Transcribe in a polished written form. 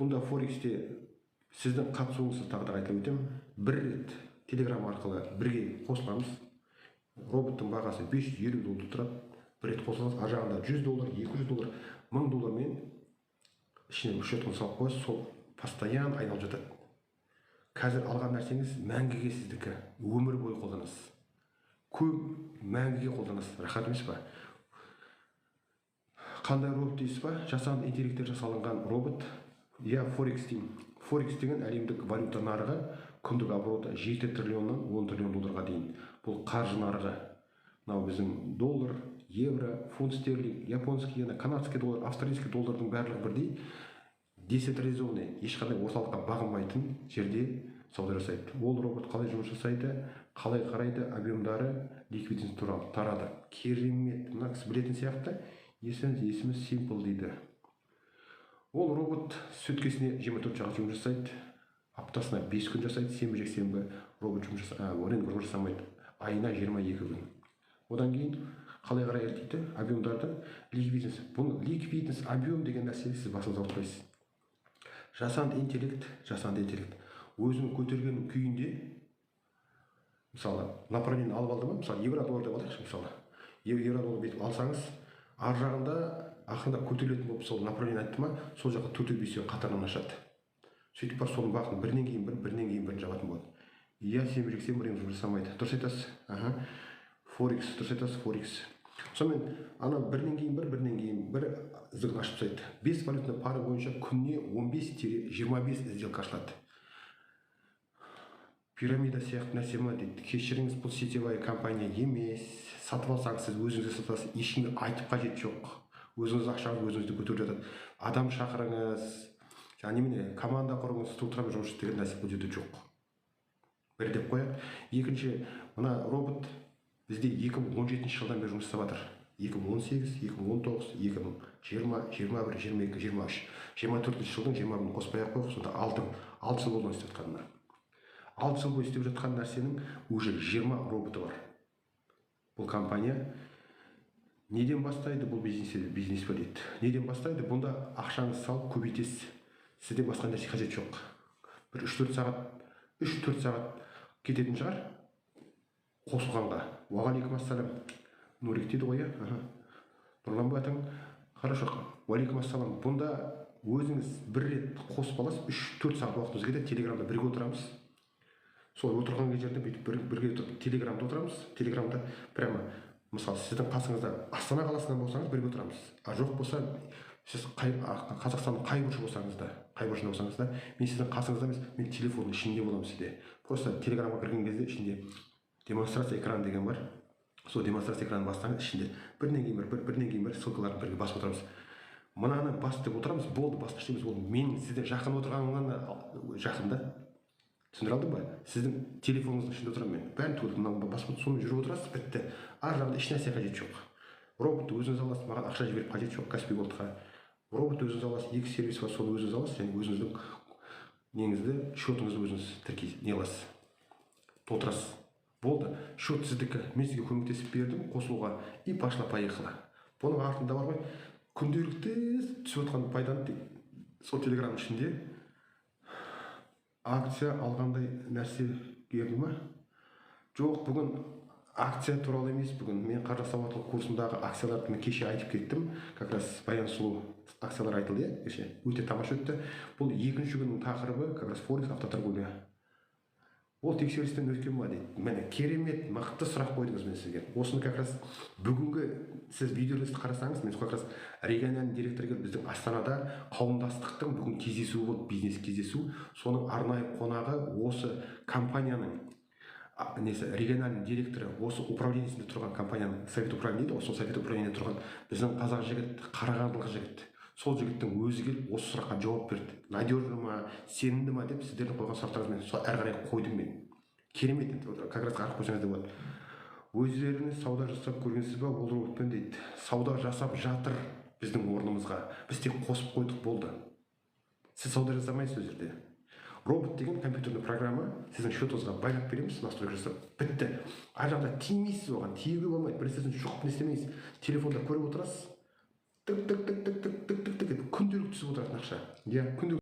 Бұнда Форексте сіздің қатысуыңызды тағы да айтып өтемін. Бір рет Telegram арқылы бірге қосыламыз. Роботтың бағасы $550 тұрады. Бір рет қосылыңыз, ар жағында $100, $200, $1000-мен ішіне счетын салып қойсыз, сол постоянно айналып жатады. Қазір алған нәрсеңіз мәңгіге сіздікі, өмір бойы қолданасыз. Көп мәңгіге қолданасыз, рахат емес па? Қандай робот дейсіз ба? Жасанды интеллекттер жасалынған робот. Я Форекс деймін. Форекс деген әлемдік валюта нарығы, күндік обороты 7 триллионнан 10 триллион долларға дейін. Бұл қаржы нарығы. Мынау біздің доллар, евро, фунт стерлинг, японский иена, канадский доллар, австралийский доллардың барлығы бірдей децентрализованный, ешқандай орталыққа бағынбайтын жерде сауда жасайды. Ол робот қалай жұмыс жасайды, қалай қарайды, объемдары, ликвидность туралы тарады. Керемет. Мына кісі білетін сияқты, есімі Simple дейді. Ол робот сөткесіне 24 сағат жұмыс жасайды, аптасына 5 күн жасайды, сенбі-жексенбі робот жұмыс жасамайды, айына 22 күн. Одан кейін қалай қарайды дейді, объемдарды, ликвидность. Бұл ликвидность, объем деген нәрсені сіз басыңызға отырғайсыз. Жасанды интеллект өзінің көтерген күйінде, мысалы, направление алып алды ма, мысалы, евро-доллар деп алайықшы, мысалы, евро-доллар бетіп алсаңыз, ар жағында ақырында көтерілетін болып сол направление айтты ма, сол жаққа 4-5 қатарынан ашады. Сөйтіп бар соның бағытын бірінен кейін бірін жабатын болады. Иә, сенбі-жексенбі жұмыс жасамайды. Дұрыс айтасыз. Форекс, дұрыс айтасыз, Форекс. Сонымен ана бірінен кейін бір іздігін ашып тастайды. 5 валютный пара бойынша күніне 15-25 сделка ашылады. Пирамида сияқты нәрсе ма дейді. Кешіріңіз, бұл сетевая компания емес. Сатып алсаңыз сіз өзіңізге сатасыз, ешкімге айтып қажет жоқ. Өзіңіз ақшаңыз өзіңізді көтеріп жатады. Адам шақырыңыз, немене команда құрыңыз, структурамен жұмыс істеген нәрсе бұл жерде жоқ. Бір деп қояйық. Екінші, мына робот бізде 2017 жылдан бері жұмыс істеп жатыр. 2018, 2019, 2020, 21, 22, 23. 24 жылдың 20-ын қоспай ақ қойық, сонда 6 жыл болды істеп жатқанына. 6 жыл бойы істеп жатқан нәрсенің уже 20 роботы бар. Бұл компания неден бастайды бұл бизнес па дейді. Неден бастайды? Бұнда ақшаңыз салып көбейтесіз. Сізде басқа нәрсе қажет жоқ. Бір 3-4 сағат кететін шығар қосылғанға. Уағалейкум ассалам. Нурик дейді ғой, Нұрлан атың. Хорошо. Уағалейкум ассалам. Бұнда өзіңіз бір рет қосып аласыз, 3-4 сағат уақытымыз кетеді. Телеграмда бірге отырамыз. Сол отырған жерде бірге Телеграмда отырамыз. Телеграмда прямо, мысалы, сіздің қасыңызда Астана қаласынан болсаңыз бірге отырамыз. А жоқ болса, сіз Қазақстанның қай бұрышында болсаңыз да, мен сіздің қасыңызда емес, мен телефонның ішінде боламын сізде. Просто Телеграмға кірген кезде ішінде демонстрация экраны деген бар. Сол демонстрация экранын бастаңыз, ішінде бірінен кейін бір ссылкаларын бірге басып отырамыз. Мынаны бас деп отырамыз, болды, басқа ештеңе емес. Ол мен сізден жақын отырғанымнан жақында. Түсіндіре алдым ба? Сіздің телефоныңыздың ішінде отырамын мен. Бәрін түгел басып сонымен жүріп отырасыз, бітті. Ар жағында еш нәрсе қажет жоқ. Робот өзіңіз аласыз, маған ақша жіберіп қажет жоқ, Каспий Голдқа. Робот өзіңіз аласыз, 2 сервис бар, соны өзіңіз аласыз, және өзіңіздің неңізді, счетыңызды өзіңіз не аласыз, толтырасыз. Болды, счет сіздікі. Мен сізге көмектесіп бердім қосылуға, и пошла-поехала. Бұның артында бар ғой, күнделікті түсіп отқан пайданы сол Телеграмның ішінде акция алғандай нәрсе келді ма? Жоқ, бүгін акция туралы емес, бүгін мен қаржы сауаттылық курсындағы акцияларды кеше айтып кеттім. Как раз Баян Сұлу акциялар айтылды, кеше. Өте тамаша өтті. Бұл екінші күннің тақырыбы как раз Форекс автоторговля. Ол тексерістен өткен ма дейді. Міне керемет, мықты сұрақ қойдыңыз мен сізге. Осыны как раз бүгінгі сіз видеоларды қарасаңыз, мен как раз региональный директор келіп біздің Астанада қауымдастықтың бүгін кездесуі болды, бизнес кездесу. Соның арнайы қонағы осы компанияның региональный директоры, осы управлениесінде тұрған компанияның совет управления дейді, сол совет управлениеде тұрған біздің қазақ жігіт, қарағандылық жігіт. Сол жігіттің өзі келіп осы сұраққа жауап берді. Надежды ма, сенімді ма деп сіздердің қойған сұрақтарыңызбен сол әрі қарай қойдым мен. Керемет енді, как раз қарап қойсаңыз да болады. Өздеріңіз сауда жасап көргенсіз ба, ол роботпен дейді. Сауда жасап жатыр біздің орнымызға. Біз тек қосып қойдық, болды. Сіз сауда жасамайсыз ол жерде. Робот деген компьютерный программа, сіздің счетыңызға байлап береміз, настройка жасап, бітті. Ар жағында тимейсіз оған, тиюге болмайды. Бір сіздің жоқ не істемейсіз. Телефонда көріп отырасыз. Күнделік түсіп отыратын ақша. Күнделік